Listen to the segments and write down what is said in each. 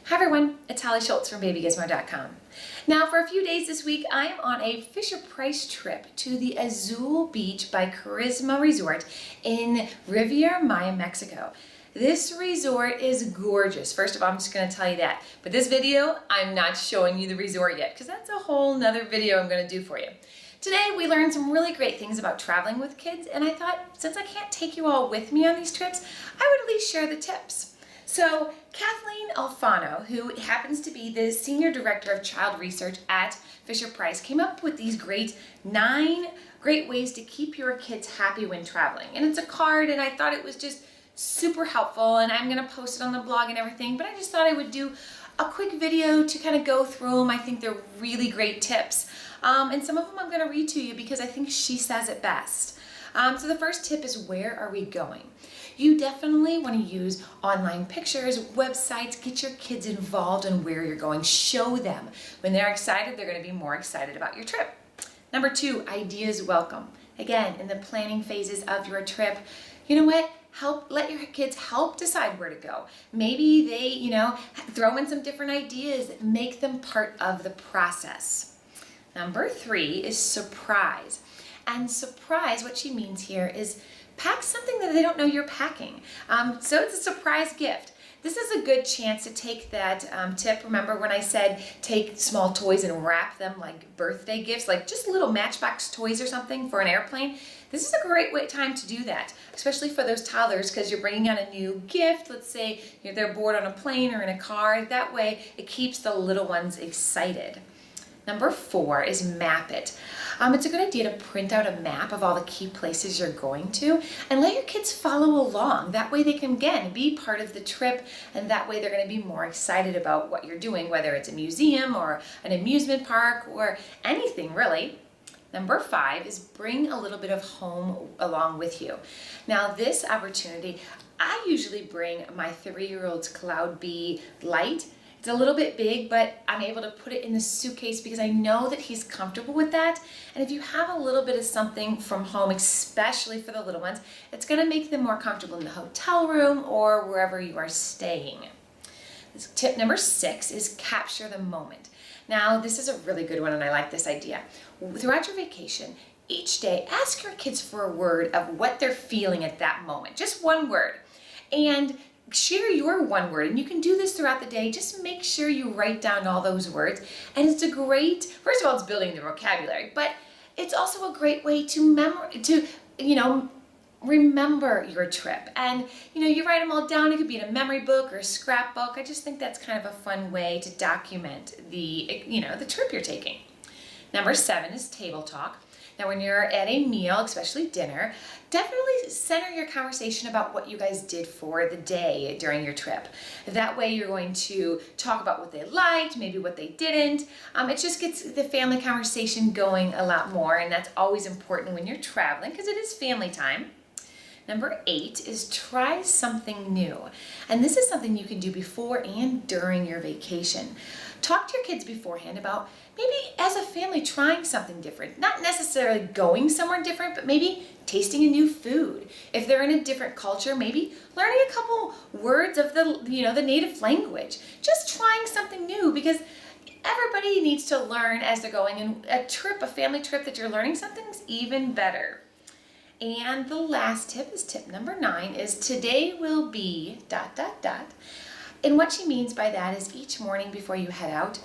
Hi everyone, it's Holly Schultz from BabyGizmo.com. Now for a few days this week, I am on a Fisher-Price trip to the Azul Beach by Charisma Resort in Riviera Maya, Mexico. This resort is gorgeous. First of all, I'm just going to tell you that. But this video, I'm not showing you the resort yet because that's a whole nother video I'm going to do for you. Today we learned some really great things about traveling with kids, and I thought since I can't take you all with me on these trips, I would at least share the tips. So Kathleen Alfano, who happens to be the Senior Director of Child Research at Fisher-Price, came up with these 9 great ways to keep your kids happy when traveling. And it's a card, and I thought it was just super helpful, and I'm gonna post it on the blog and everything, but I just thought I would do a quick video to kind of go through them. I think they're really great tips. And some of them I'm gonna read to you because I think she says it best. So the first tip is, where are we going? You definitely want to use online pictures, websites, get your kids involved in where you're going. Show them. When they're excited, they're going to be more excited about your trip. Number 2, ideas welcome. Again, in the planning phases of your trip, you know what? Let your kids help decide where to go. Maybe they, throw in some different ideas, make them part of the process. Number 3 is surprise. And surprise, what she means here is pack something that they don't know you're packing. So it's a surprise gift. This is a good chance to take that tip. Remember when I said take small toys and wrap them like birthday gifts, like just little Matchbox toys or something for an airplane? This is a great time to do that, especially for those toddlers, because you're bringing out a new gift. Let's say they're bored on a plane or in a car. That way it keeps the little ones excited. Number 4 is map it. It's a good idea to print out a map of all the key places you're going to and let your kids follow along. That way they can, again, be part of the trip, and that way they're going to be more excited about what you're doing, whether it's a museum or an amusement park or anything really. Number 5 is bring a little bit of home along with you. Now this opportunity, I usually bring my 3-year-old's Cloud B light. It's a little bit big, but I'm able to put it in the suitcase because I know that he's comfortable with that. And if you have a little bit of something from home, especially for the little ones, it's going to make them more comfortable in the hotel room or wherever you are staying. Tip number 6 is capture the moment. Now, this is a really good one, and I like this idea. Throughout your vacation, each day, ask your kids for a word of what they're feeling at that moment. Just one word. And share your one word, and you can do this throughout the day. Just make sure you write down all those words, and it's a great, first of all, it's building the vocabulary, but it's also a great way to remember your trip. And you write them all down. It could be in a memory book or a scrapbook. I just think that's kind of a fun way to document the trip you're taking. Number 7 is table talk. Now when you're at a meal, especially dinner, definitely center your conversation about what you guys did for the day during your trip. That way you're going to talk about what they liked, maybe what they didn't. It just gets the family conversation going a lot more, and that's always important when you're traveling because it is family time. Number 8 is try something new. And this is something you can do before and during your vacation. Talk to your kids beforehand about maybe as a family trying something different. Not necessarily going somewhere different, but maybe tasting a new food. If they're in a different culture, maybe learning a couple words of the native language. Just trying something new, because everybody needs to learn as they're going, and a family trip that you're learning something is even better. And the last tip is tip number 9 is today will be ... And what she means by that is each morning before you head out,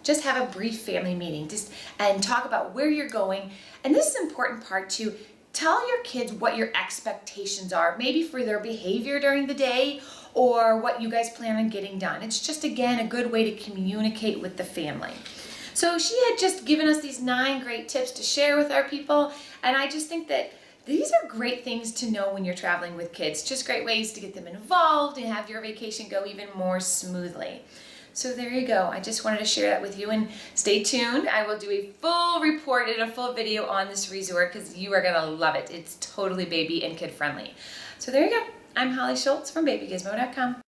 just have a brief family meeting and talk about where you're going. And this is an important part to tell your kids what your expectations are, maybe for their behavior during the day or what you guys plan on getting done. It's just, again, a good way to communicate with the family. So she had just given us these 9 great tips to share with our people, and I just think that these are great things to know when you're traveling with kids. Just great ways to get them involved and have your vacation go even more smoothly. So there you go. I just wanted to share that with you, and stay tuned. I will do a full report and a full video on this resort because you are going to love it. It's totally baby and kid friendly. So there you go. I'm Holly Schultz from BabyGizmo.com.